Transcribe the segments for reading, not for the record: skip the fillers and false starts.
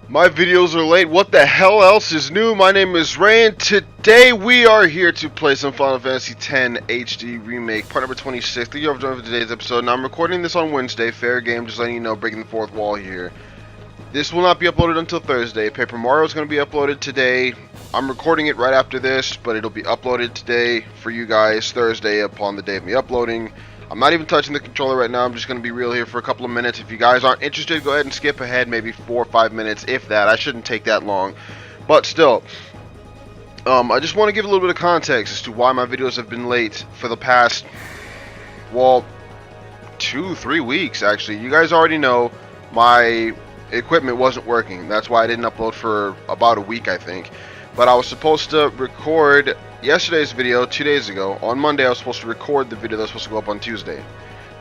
My videos are late. What the hell else is new? My name is Ray, and today we are here to play some Final Fantasy X HD Remake, part number 26. Thank you all for joining for today's episode. Now, I'm recording this on Wednesday. Fair game, just letting you know, breaking the fourth wall here. This will not be uploaded until Thursday. Paper Mario is going to be uploaded today. I'm recording it right after this, but it'll be uploaded today for you guys Thursday upon the day of me uploading. I'm not even touching the controller right now. I'm just going to be real here for a couple of minutes. If you guys aren't interested, go ahead and skip ahead maybe 4 or 5 minutes, if that. I shouldn't take that long. But still, I just want to give a little bit of context as to why my videos have been late for the past, well, 2-3 weeks, actually. You guys already know my equipment wasn't working. That's why I didn't upload for about a week, I think. But I was supposed to record yesterday's video 2 days ago. On Monday I was supposed to record the video that was supposed to go up on Tuesday.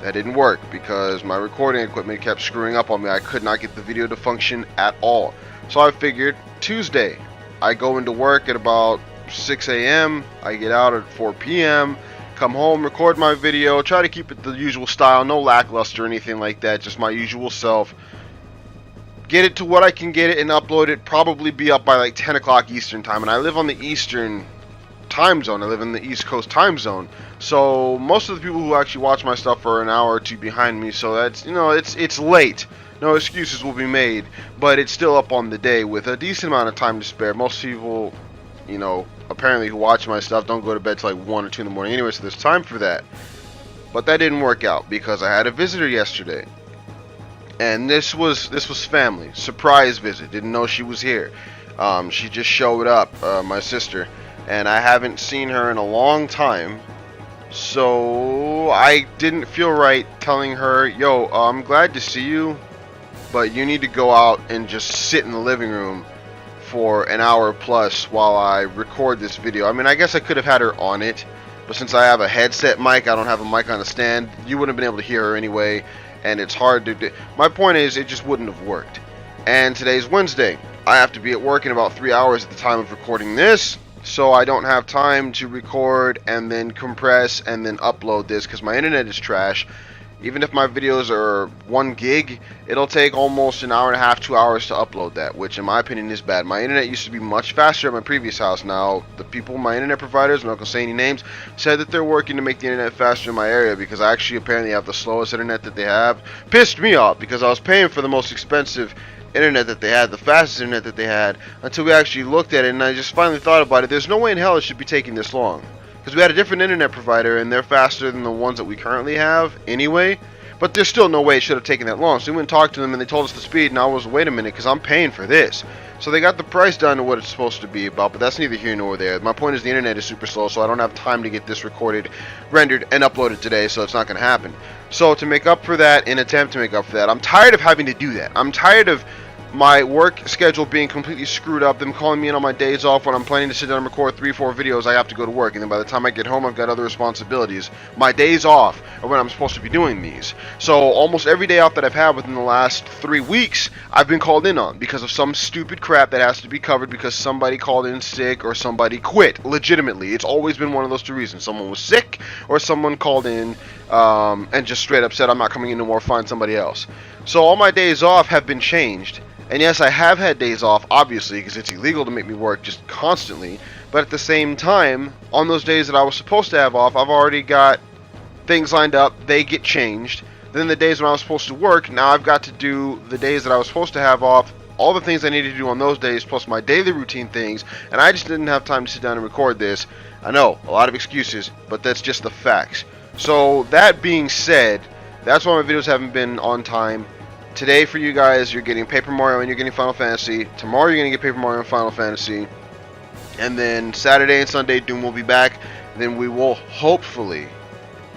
That didn't work because my recording equipment kept screwing up on me. I could not get the video to function at all. So I figured Tuesday. I go into work at about 6 a.m. I get out at 4 p.m. Come home, record my video, try to keep it the usual style, no lackluster or anything like that, just my usual self. Get it to what I can get it and upload it, probably be up by like 10 o'clock Eastern time. And I live on the Eastern time zone. I live in the East Coast time zone. So most of the people who actually watch my stuff are an hour or two behind me. So that's, you know, it's late. No excuses will be made. But it's still up on the day with a decent amount of time to spare. Most people, you know, apparently who watch my stuff don't go to bed till like 1 or 2 in the morning anyway. So there's time for that. But that didn't work out because I had a visitor yesterday. And this was family, surprise visit. Didn't know she was here. She just showed up, my sister, and I haven't seen her in a long time. So I didn't feel right telling her, "Yo, I'm glad to see you, but you need to go out and just sit in the living room for an hour plus while I record this video." I mean, I guess I could have had her on it, but since I have a headset mic, I don't have a mic on a stand. You wouldn't have been able to hear her anyway. And it's hard to do. My point is, it just wouldn't have worked. And today's Wednesday. I have to be at work in about 3 hours at the time of recording this, so I don't have time to record and then compress and then upload this because my internet is trash. Even if my videos are 1 gig, it'll take almost an hour and a half, 2 hours to upload that, which in my opinion is bad. My internet used to be much faster at my previous house. Now, the people, my internet providers, I'm not going to say any names, said that they're working to make the internet faster in my area because I actually apparently have the slowest internet that they have. Pissed me off because I was paying for the most expensive internet that they had, the fastest internet that they had, until we actually looked at it and I just finally thought about it. There's no way in hell it should be taking this long. Because we had a different internet provider, and they're faster than the ones that we currently have anyway. But there's still no way it should have taken that long. So we went and talked to them, and they told us the speed, and I was, wait a minute, because I'm paying for this. So they got the price down to what it's supposed to be about, but that's neither here nor there. My point is the internet is super slow, so I don't have time to get this recorded, rendered, and uploaded today, so it's not going to happen. So to make up for that, in attempt to make up for that, I'm tired of having to do that. I'm tired of my work schedule being completely screwed up, them calling me in on my days off when I'm planning to sit down and record 3 or 4 videos. I have to go to work, and then by the time I get home I've got other responsibilities. My days off are when I'm supposed to be doing these. So almost every day off that I've had within the last 3 weeks I've been called in on because of some stupid crap that has to be covered because somebody called in sick or somebody quit. Legitimately, it's always been one of those 2 reasons. Someone was sick or someone called in and just straight up said, "I'm not coming in no more, find somebody else." So all my days off have been changed. And yes, I have had days off, obviously, because it's illegal to make me work just constantly. But at the same time, on those days that I was supposed to have off, I've already got things lined up. They get changed. Then the days when I was supposed to work, now I've got to do the days that I was supposed to have off, all the things I needed to do on those days, plus my daily routine things. And I just didn't have time to sit down and record this. I know, a lot of excuses, but that's just the facts. So that being said, that's why my videos haven't been on time. Today for you guys, you're getting Paper Mario and you're getting Final Fantasy. Tomorrow you're going to get Paper Mario and Final Fantasy. And then Saturday and Sunday, Doom will be back. Then we will hopefully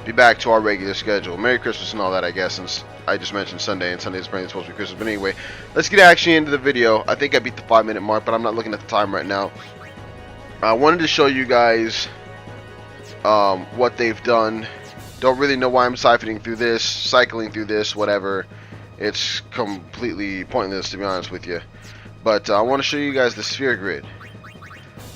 be back to our regular schedule. Merry Christmas and all that, I guess, since I just mentioned Sunday, and Sunday is apparently supposed to be Christmas. But anyway, let's get actually into the video. I think I beat the 5-minute mark, but I'm not looking at the time right now. I wanted to show you guys what they've done. Don't really know why I'm cycling through this, whatever. It's completely pointless, to be honest with you. But I want to show you guys the sphere grid.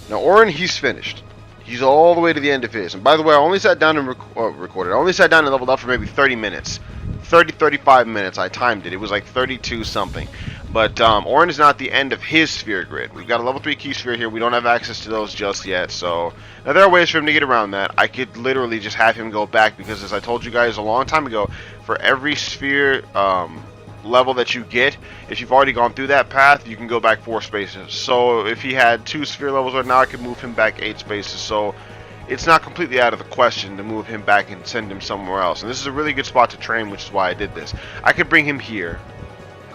Now, Auron, he's finished. He's all the way to the end of his. And by the way, I only sat down and recorded. I only sat down and leveled up for maybe 30 minutes. 35 minutes. I timed it. It was like 32 something. But Orin is not the end of his sphere grid. We've got a level 3 key sphere here. We don't have access to those just yet. So now there are ways for him to get around that. I could literally just have him go back because, as I told you guys a long time ago, for every sphere level that you get, if you've already gone through that path, you can go back 4 spaces. So if he had 2 sphere levels right now, I could move him back 8 spaces. So it's not completely out of the question to move him back and send him somewhere else. And this is a really good spot to train, which is why I did this. I could bring him here.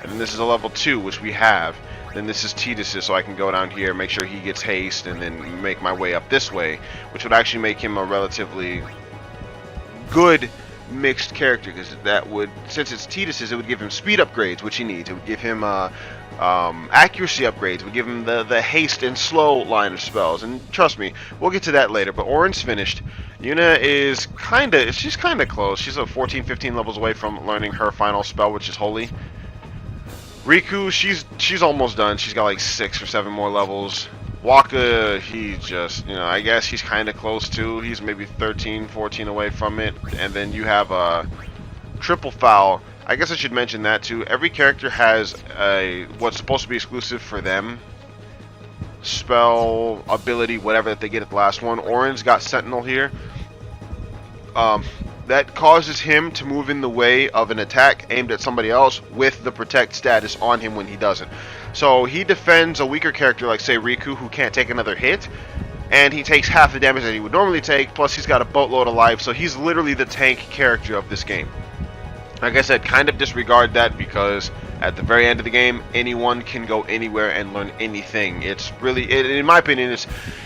And then this is a level 2, which we have. Then this is Tidus's, so I can go down here, make sure he gets haste, and then make my way up this way, which would actually make him a relatively good mixed character, because that would, since it's Tidus's, it would give him speed upgrades, which he needs. It would give him accuracy upgrades. It would give him the haste and slow line of spells. And trust me, we'll get to that later. But Orin's finished. Yuna is she's kind of close. She's 14, 15 levels away from learning her final spell, which is Holy. Riku, she's almost done. She's got like 6 or 7 more levels. Wakka, he just, I guess he's kind of close too. He's maybe 13, 14 away from it. And then you have a Triple Foul. I guess I should mention that too. Every character has a what's supposed to be exclusive for them spell, ability, whatever that they get at the last one. Orin's got Sentinel here. That causes him to move in the way of an attack aimed at somebody else with the protect status on him when he doesn't. So he defends a weaker character like, say, Riku, who can't take another hit, and he takes half the damage that he would normally take, plus he's got a boatload of life, so he's literally the tank character of this game. Like I said, kind of disregard that, because at the very end of the game, anyone can go anywhere and learn anything. It's really, in my opinion,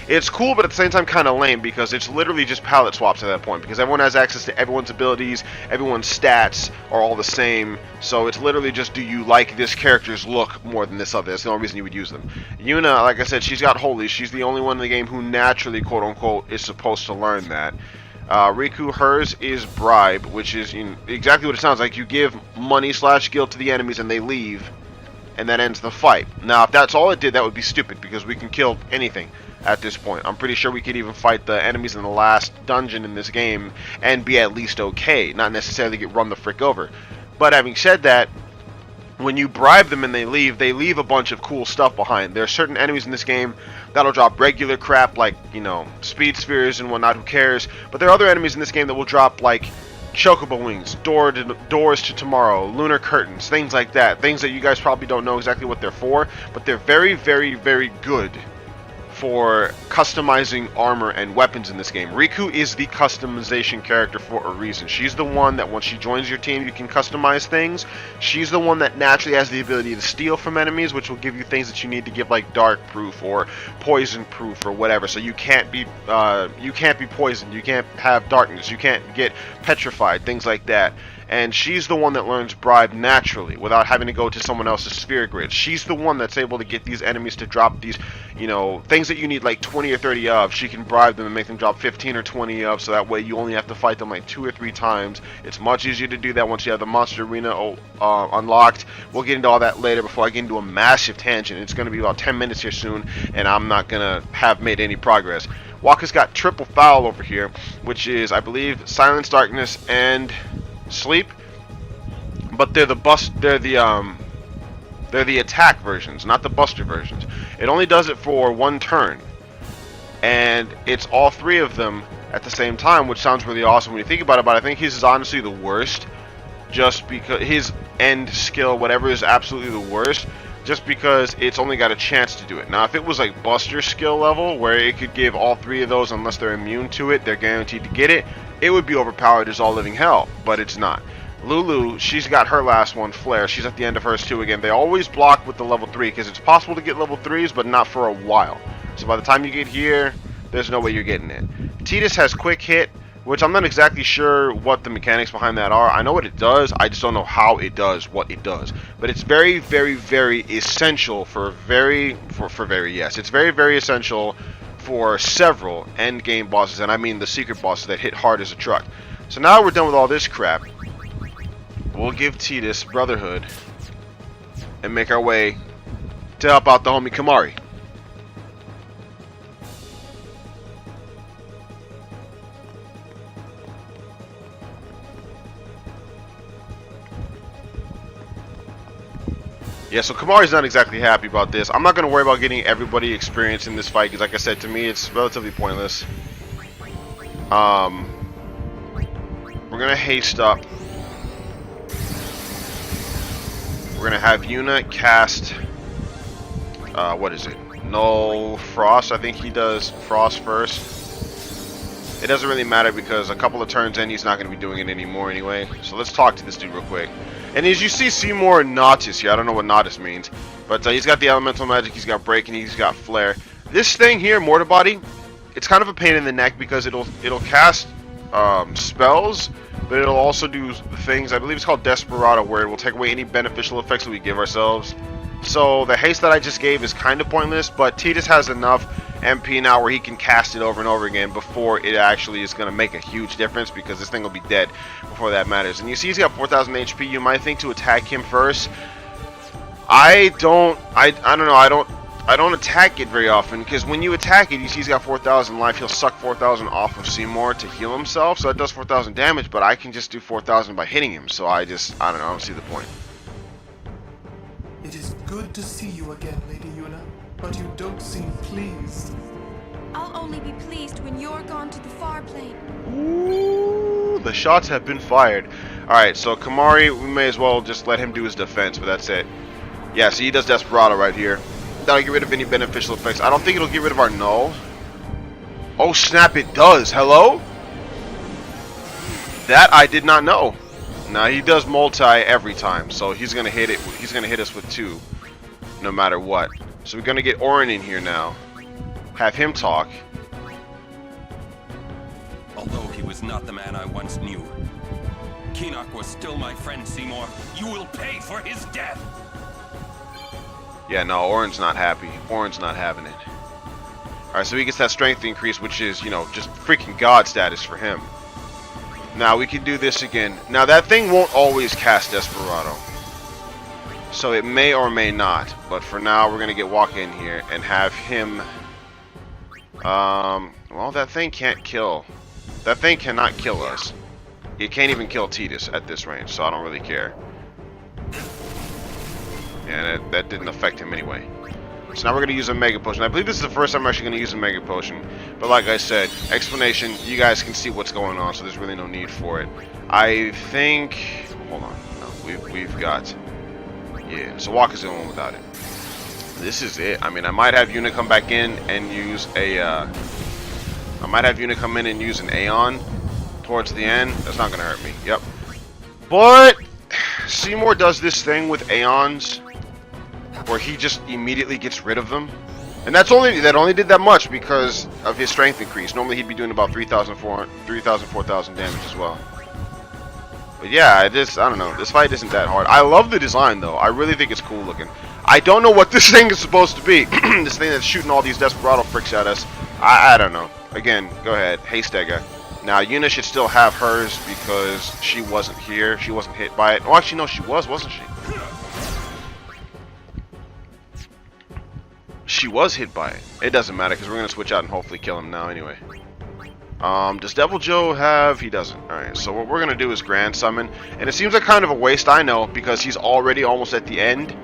it's cool, but at the same time kind of lame, because it's literally just palette swaps at that point, because everyone has access to everyone's abilities, everyone's stats are all the same, so it's literally just, do you like this character's look more than this other? That's the only reason you would use them. Yuna, like I said, she's got Holy. She's the only one in the game who naturally, quote-unquote, is supposed to learn that. Riku, hers is Bribe, which is exactly what it sounds like. You give money / guild to the enemies and they leave, and that ends the fight. Now, if that's all it did, that would be stupid, because we can kill anything at this point. I'm pretty sure we could even fight the enemies in the last dungeon in this game and be at least okay, not necessarily get run the frick over. But having said that, when you bribe them and they leave a bunch of cool stuff behind. There are certain enemies in this game that'll drop regular crap like, speed spheres and whatnot, who cares? But there are other enemies in this game that will drop like chocobo wings, doors to tomorrow, lunar curtains, things like that. Things that you guys probably don't know exactly what they're for, but they're very, very, very good for customizing armor and weapons in this game. Riku is the customization character for a reason. She's the one that once she joins your team, you can customize things. She's the one that naturally has the ability to steal from enemies, which will give you things that you need to give, like dark proof or poison proof or whatever. So you can't be poisoned, you can't have darkness, you can't get petrified, things like that. And she's the one that learns Bribe naturally without having to go to someone else's sphere grid. She's the one that's able to get these enemies to drop these, things that you need like 20 or 30 of. She can bribe them and make them drop 15 or 20 of, so that way you only have to fight them like 2 or 3 times. It's much easier to do that once you have the monster arena unlocked. We'll get into all that later before I get into a massive tangent. It's going to be about 10 minutes here soon, and I'm not going to have made any progress. Wakka's got Triple Foul over here, which is, I believe, Silence, Darkness, and Sleep, but they're the attack versions, not the buster versions. It only does it for 1 turn, and it's all 3 of them at the same time, which sounds really awesome when you think about it. But I think his is honestly the worst, just because his end skill, whatever, is absolutely the worst, just because it's only got a chance to do it. Now, if it was like Buster skill level, where it could give all 3 of those unless they're immune to it, they're guaranteed to get it, it would be overpowered as all living hell, but it's not. Lulu, she's got her last one, Flare. She's at the end of hers too again. They always block with the level 3, because it's possible to get level 3s, but not for a while. So by the time you get here, there's no way you're getting it. Tidus has Quick Hit, which I'm not exactly sure what the mechanics behind that are. I know what it does, I just don't know how it does what it does. But it's very, very, very essential it's very, very essential for several end game bosses, and I mean the secret bosses that hit hard as a truck. So now we're done with all this crap. We'll give Tidus Brotherhood and make our way to help out the homie Kimahri. Yeah, so Kamari's not exactly happy about this. I'm not going to worry about getting everybody experience in this fight because, like I said, to me, it's relatively pointless. We're going to haste up. We're going to have Yuna cast, what is it? Null Frost. I think he does Frost first. It doesn't really matter because a couple of turns in, he's not going to be doing it anymore anyway. So let's talk to this dude real quick. And as you see, Seymour Nautis here. I don't know what Nautis means, but he's got the elemental magic, he's got break, and he's got flare. This thing here, Mortar Body, it's kind of a pain in the neck because it'll cast spells, but it'll also do things. I believe it's called Desperado, where it will take away any beneficial effects that we give ourselves. So the haste that I just gave is kind of pointless, but Tidus has enough MP now where he can cast it over and over again before it actually is going to make a huge difference, because this thing will be dead before that matters. And you see he's got 4,000 HP. You might think to attack him first. I don't know. I don't attack it very often, because when you attack it, you see he's got 4,000 life. He'll suck 4,000 off of Seymour to heal himself, so that does 4,000 damage, but I can just do 4,000 by hitting him. So I don't know. I don't see the point. It is good to see you again, Lady Yuna, but you don't seem pleased. I'll only be pleased when you're gone to the far plane. Ooh, the shots have been fired. Alright, so Kimahri, we may as well just let him do his defense, but that's it. Yeah, so he does Desperado right here. That'll get rid of any beneficial effects. I don't think it'll get rid of our null. Oh snap, it does. Hello? That I did not know. Now he does multi every time, so he's gonna hit it. He's gonna hit us with 2, no matter what. So we're gonna get Auron in here now. Have him talk. Although he was not the man I once knew, Keenock was still my friend, Seymour. You will pay for his death. Yeah, no, Auron's not happy. Auron's not having it. All right, so he gets that strength increase, which is, you know, just freaking god status for him. Now we can do this again. Now that thing won't always cast Desperado, so it may or may not. But for now, we're gonna get walk in here and have him. Well, that thing can't kill. That thing cannot kill us. It can't even kill Tidus at this range, so I don't really care. Yeah, that didn't affect him anyway. So now we're going to use a Mega Potion. I believe this is the first time I'm actually going to use a Mega Potion. But like I said, explanation, you guys can see what's going on, so there's really no need for it. I think... Hold on. No, we've got... Yeah, so Wakka's the only one without it. This is it. I mean, I might have Yuna come back in and use a... I might have Yuna come in and use an Aeon towards the end. That's not going to hurt me. Yep. But... Seymour does this thing with Aeons where he just immediately gets rid of them, and that only did that much because of his strength increase. Normally he'd be doing about 3,000, 4,000 damage as well. But yeah, I don't know. This fight isn't that hard. I love the design though. I really think it's cool looking. I don't know what this thing is supposed to be. This thing that's shooting all these Desperado fricks at us. I don't know. Again, go ahead. Hey, Stega. Now Yuna should still have hers because she wasn't here. She wasn't hit by it. Oh, actually no, she wasn't she? She was hit by it. It doesn't matter because we're going to switch out and hopefully kill him now anyway. Does Deviljho have... He doesn't. Alright, so what we're going to do is Grand Summon. And it seems like kind of a waste, I know, because he's already almost at the end.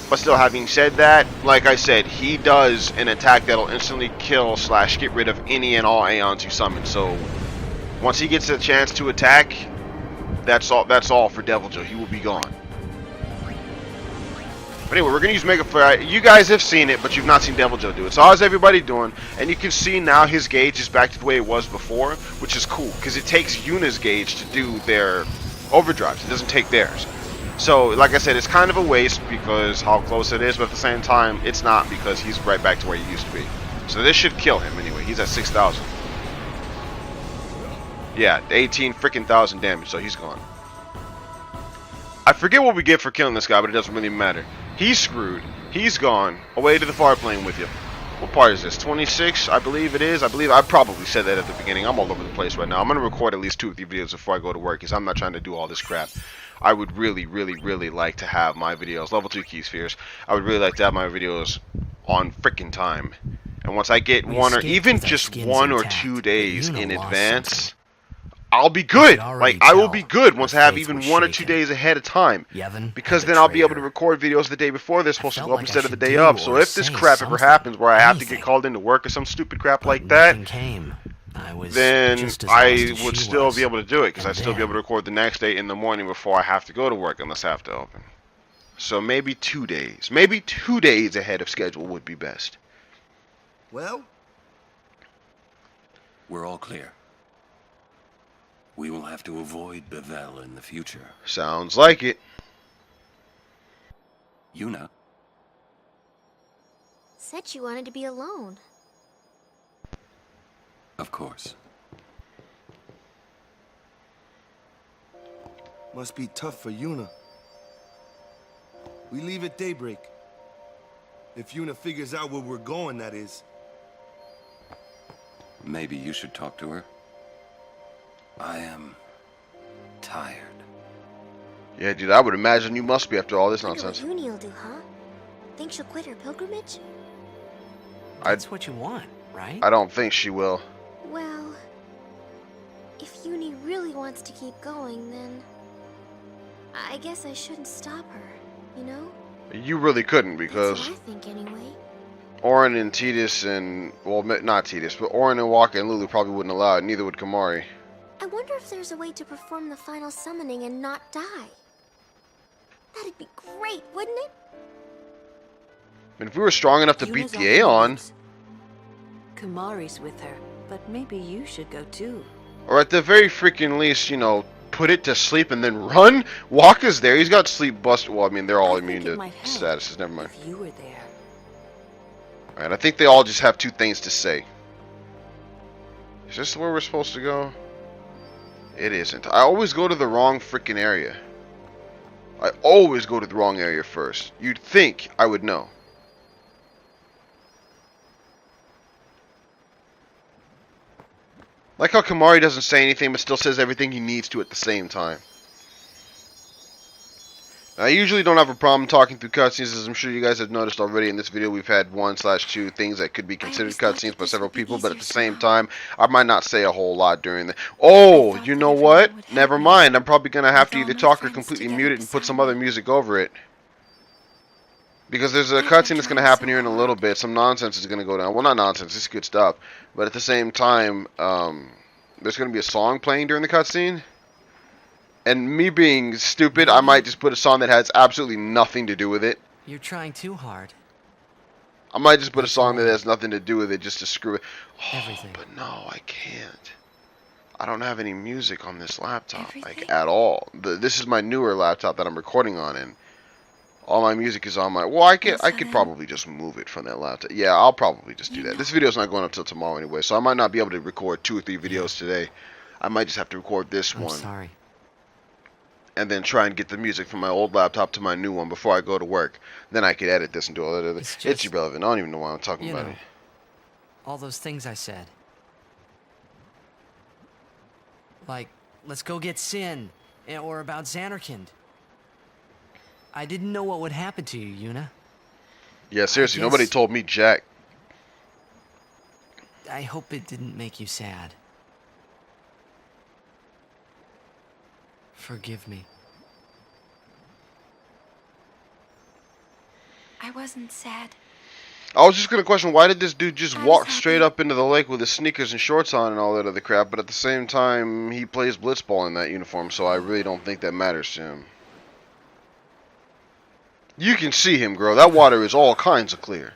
But still, having said that, like I said, he does an attack that'll instantly kill / get rid of any and all Aeons you summon. So, once he gets a chance to attack, that's all for Deviljho. He will be gone. But anyway, we're going to use Mega Flare. You guys have seen it, but you've not seen Deviljho do it. So how's everybody doing? And you can see now his gauge is back to the way it was before, which is cool, because it takes Yuna's gauge to do their overdrives. It doesn't take theirs. So, like I said, it's kind of a waste because how close it is, but at the same time, it's not because he's right back to where he used to be. So this should kill him anyway. He's at 6,000. Yeah, 18 freaking thousand damage, so he's gone. I forget what we get for killing this guy, but it doesn't really matter. He's screwed. He's gone. Away to the far plane with you. What part is this? 26, I believe it is. I probably said that at the beginning. I'm all over the place right now. I'm going to record at least 2 or 3 videos before I go to work because I'm not trying to do all this crap. I would really, really, really like to have my videos, level 2 key spheres. I would really like to have my videos on freaking time. And once I get one or even just 1 or 2 days in advance, I'll be good. already Like, I will tell be good once I have faith even was 1 or 2 shaken. days ahead of time. Yevon, Because a then I'll be able to betrayer. record videos the day before they're supposed to felt go up like I instead of the should day do up. So or if this say crap ever something, happens where I have to get anything. called into work or some stupid crap But like that, nothing came. I was then just as lost I as would she still was. be able to do it because And I'd still be able to then- record the next day in the morning before I have to go to work unless I have to open. So maybe 2 days. Maybe 2 days ahead of schedule would be best. Well, We're all clear. We will have to avoid Bevel in the future. Sounds like it. Yuna, Said she wanted to be alone. of course. must be tough for Yuna. We leave at daybreak. If Yuna figures out where we're going, that is. Maybe you should talk to her. I am tired. Yeah, dude, I would imagine you must be after all this Wonder what nonsense. Yuni'll do, huh? Think she'll quit her pilgrimage? That's what you want, right? I don't think she will. Well, if Yuni really wants to keep going, then I guess I shouldn't stop her, you know? You really couldn't That's because what I think anyway. Orin and Tidus and, well, not Tidus, but Orin and Waka and Lulu probably wouldn't allow it. Neither would Kamari. I wonder if there's a way to perform the final summoning and not die. That'd be great, wouldn't it? And if we were strong enough to beat Yuna's the off in the Aeon, woods. Kumari's with her, but maybe you should go too. or at the very freaking least, you know, put it to sleep and then run. Waka's there. He's got sleep bust. Well, I mean, they're all I immune think it to might help statuses. Never mind. If you were there. Alright, I think they all just have 2 things to say. Is this where we're supposed to go? It isn't. I always go to the wrong freaking area. I always go to the wrong area first. You'd think I would know. Like how Kamari doesn't say anything but still says everything he needs to at the same time. I usually don't have a problem talking through cutscenes, as I'm sure you guys have noticed already. In this video, we've had 1/2 things that could be considered cutscenes by several people, but at the same time, I might not say a whole lot during the... Oh, you know what? Never mind. I'm probably going to have to either talk or completely mute it and put some other music over it. Because there's a cutscene that's going to happen here in a little bit. Some nonsense is going to go down. Well, not nonsense. This is good stuff. But at the same time, there's going to be a song playing during the cutscene. And me being stupid, I might just put a song that has absolutely nothing to do with it. You're trying too hard. I might just put a song that has nothing to do with it just to screw it. Oh, Everything. but no, I can't. I don't have any music on this laptop, like, Everything? at all. This is my newer laptop that I'm recording on, and all my music is on my... Well, I could Yes, probably just move it from that laptop. Yeah, I'll probably just do that. This video's not going up till tomorrow anyway, so I might not be able to record 2 or 3 videos today. I might just have to record this I'm one. sorry. And then try and get the music from my old laptop to my new one before I go to work. Then I could edit this and do all that other... It's It's just, irrelevant. I don't even know why I'm talking You about know, it. all those things I said. Like, let's go get Sin, or about Xanarkand. I didn't know what would happen to you, Yuna. Yeah, seriously, nobody guess- told me jack. I hope it didn't make you sad. Forgive me. I wasn't sad. I was just gonna question, why did this dude just I was walk happy. straight up into the lake with his sneakers and shorts on and all that other crap, but at the same time, he plays blitzball in that uniform, so I really don't think that matters to him. You can see him, girl. That water is all kinds of clear.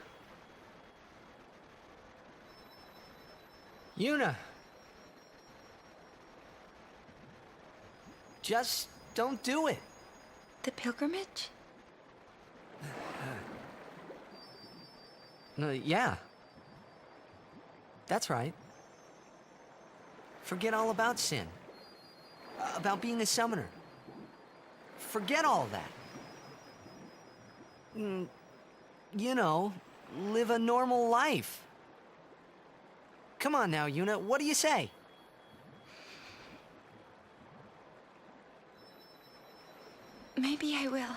Yuna! Just don't do it. The pilgrimage? No, yeah. That's right. Forget all about Sin. About being a summoner. Forget all of that. You know, live a normal life. Come on now, Yuna, what do you say? Maybe I will.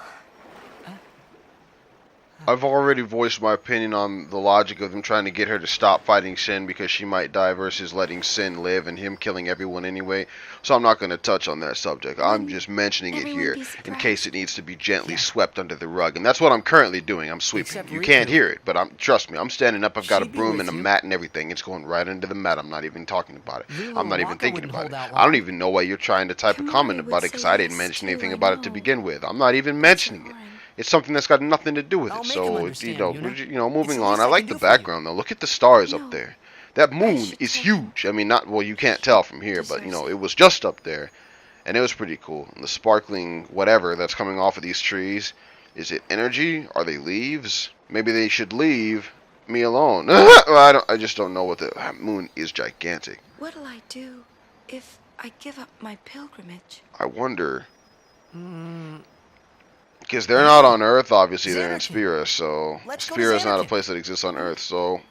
I've already voiced my opinion on the logic of them trying to get her to stop fighting Sin because she might die versus letting Sin live and him killing everyone anyway. So I'm not going to touch on that subject. I'm just mentioning it here in case it needs to be gently swept under the rug. And that's what I'm currently doing. I'm sweeping. Except You Riku. can't hear it, but trust me, I'm standing up. I've got a She'd be broom with and a you. mat and everything. It's going right into the mat. I'm not even talking about it. Lulu I'm not even Waka thinking wouldn't about hold it. out I don't long. even know why you're trying to type a Kamari comment would about it say because I didn't yes, mention too, anything I about it to know. begin with. I'm not even mentioning it. Warren. It's something that's got nothing to do with I'll it. make him So, understand, moving the on. least I I like can the do for you. background though. Look at the stars No. up there. That moon should is tell him. huge. I mean, you can't tell from here, but Deserves it. it was just up there, and it was pretty cool. And the sparkling whatever that's coming off of these trees, is it energy? Are they leaves? Maybe they should leave me alone. Well, I just don't know what the moon is gigantic. What'll I do if I give up my pilgrimage? I wonder. Because they're not on Earth, obviously. They're in Xanarkand. Spira, so Let's go to Spira is not a Xanarkand. place that exists on Earth. So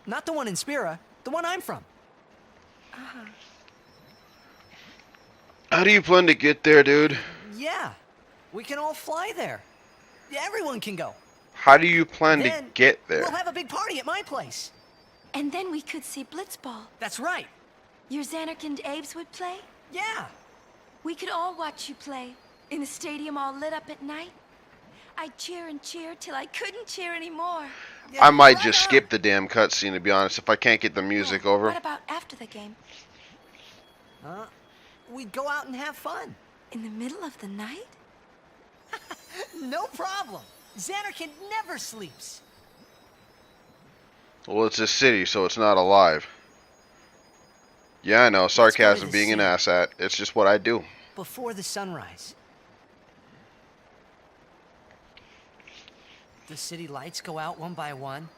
Not the one in Spira, the one I'm from. how do you plan to get there, dude? Yeah, we can all fly there. Everyone can go. How do you plan to Then get there? We'll have a big party at my place. And then we could see Blitzball. That's right. Your Xanarkand Abes would play? Yeah. We could all watch you play. In a stadium all lit up at night. I'd cheer and cheer till I couldn't cheer anymore. I might Right just on. skip the damn cutscene, to be honest, if I can't get the music Well, over. What about after the game? We'd go out and have fun. In the middle of the night? No problem. Xanarkand never sleeps. Well, it's a city, so it's not alive. Yeah, I know, go to sarcasm the being an scene. asshat. It's just what I do. Before the sunrise. The city lights go out one by one.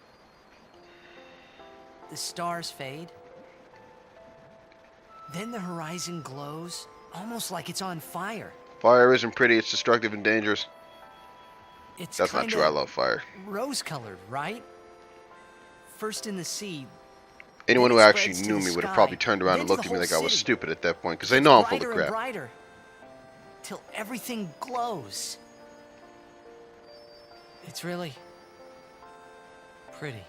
The stars fade. Then the horizon glows, almost like it's on fire. Fire isn't pretty, it's destructive and dangerous. It's That's not kinda true, I love fire. rose-colored, right? First in the sea. Anyone then who it actually spreads to knew the me would have sky, probably turned around then and to looked the at me like whole I was city. stupid at that point, because they Gets know I'm full of brighter and crap. brighter, till everything glows. It's really pretty.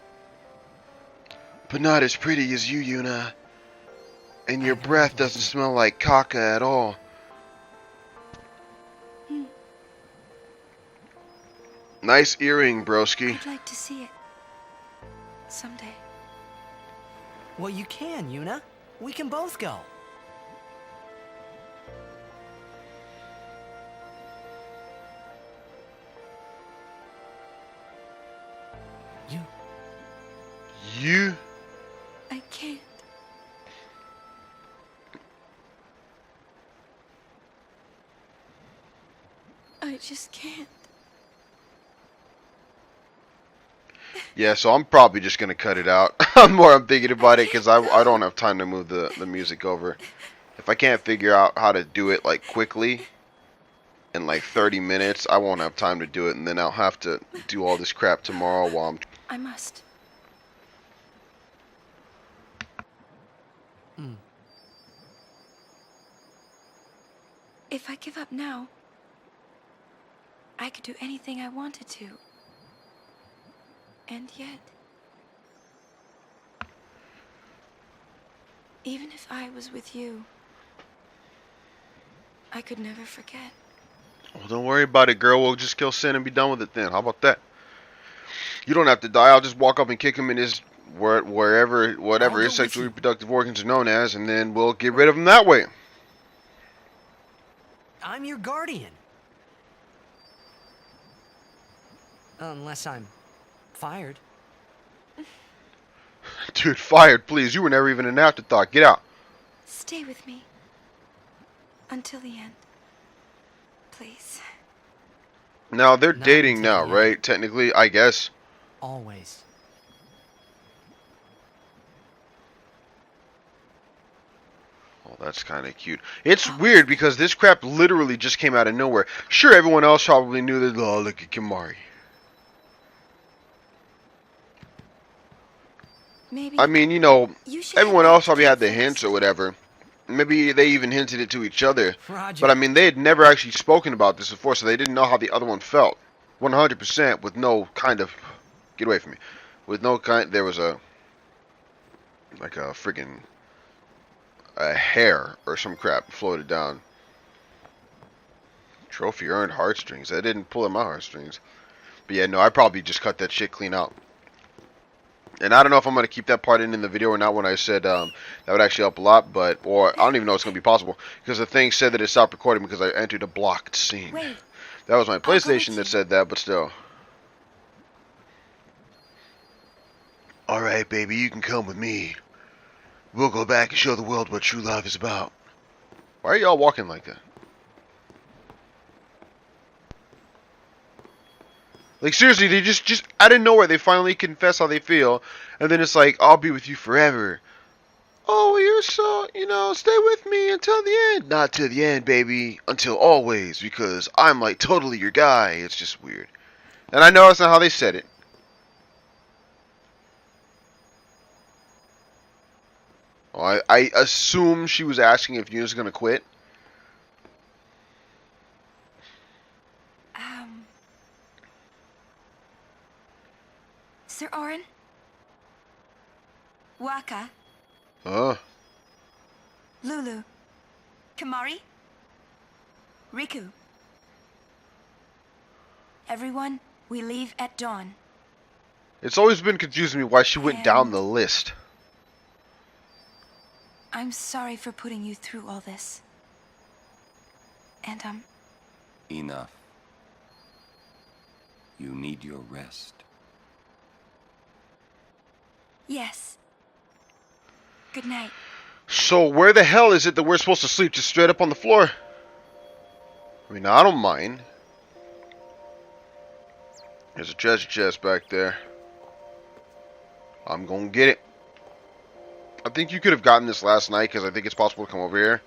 But not as pretty as you, Yuna. And your I know, breath baby. doesn't smell like caca at all. Nice earring, broski. I'd like to see it. Someday. Well, you can, Yuna. We can both go. You You? I can't. I just can't. Yeah, so I'm probably just gonna cut it out. The more I'm thinking about it, because I don't have time to move the music over. If I can't figure out how to do it like quickly, in like 30 minutes, I won't have time to do it, and then I'll have to do all this crap tomorrow while I'm. I must. If I give up now, I could do anything I wanted to. And yet, even if I was with you, I could never forget. Well, don't worry about it, girl. We'll just kill Sin and be done with it then. How about that? You don't have to die. I'll just walk up and kick him in his whatever I'll go his with sexually you. reproductive organs are known as, and then we'll get rid of him that way. I'm your guardian. Unless I'm fired. Dude, fired, please. You were never even an afterthought. Get out. Stay with me. Until the end. Please. Now, they're Not dating until now, the right? Technically, I guess. Always. Oh, that's kind of cute. It's weird because this crap literally just came out of nowhere. Sure, everyone else probably knew that. Oh, look at Kimari. Maybe I mean, you should everyone head else back probably to had the the hints forest. or whatever. Maybe they even hinted it to each other. Roger. But I mean, they had never actually spoken about this before, so they didn't know how the other one felt. 100% with no kind of, get away from me, with no kind, there was a, like a friggin' a hair or some crap floated down. Trophy earned heartstrings. I didn't pull at my heartstrings. But yeah, no, I probably just cut that shit clean out. And I don't know if I'm going to keep that part in the video or not when I said that would actually help a lot. But, or I don't even know if it's going to be possible. Because the thing said that it stopped recording because I entered a blocked scene. Wait. That was my go with PlayStation you. that said that, but still. Alright, baby, you can come with me. We'll go back and show the world what true love is about. Why are y'all walking like that? Like, seriously, they just out of nowhere, they finally confess how they feel. And then it's like, I'll be with you forever. Oh, you're so, stay with me until the end. Not till the end, baby. Until always, because I'm, like, totally your guy. It's just weird. And I know that's not how they said it. Well, I assume she was asking if Yuna's gonna quit. Sir Orin? Waka? Lulu? Kamari? Riku? Everyone, we leave at dawn. It's always been confusing me why she went down the list. I'm sorry for putting you through all this. And, Enough. You need your rest. yes. Good night. So where the hell is it that we're supposed to sleep? Just straight up on the floor? I mean, I don't mind. There's a treasure chest back there. I'm gonna get it. I think you could have gotten this last night because I think it's possible to come over here.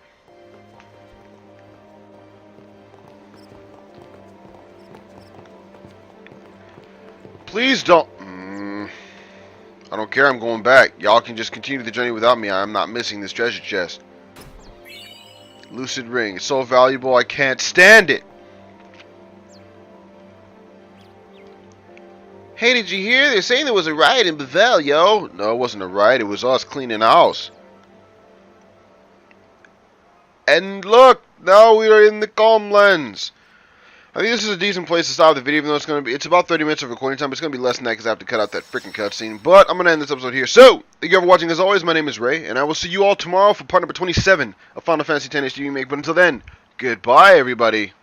Please don't. I don't care. I'm going back. Y'all can just continue the journey without me. I'm not missing this treasure chest. Lucid ring. It's so valuable I can't stand it. Hey, did you hear? They're saying there was a riot in Bevelle, yo. No, it wasn't a riot. It was us cleaning the house. And look, now we are in the calm lens. I think this is a decent place to stop the video, even though it's about 30 minutes of recording time. It's gonna be less than that because I have to cut out that freaking cutscene. But I'm gonna end this episode here. So, thank you all for watching. As always, my name is Ray, and I will see you all tomorrow for part number 27 of Final Fantasy X HD Remake. But until then, goodbye, everybody.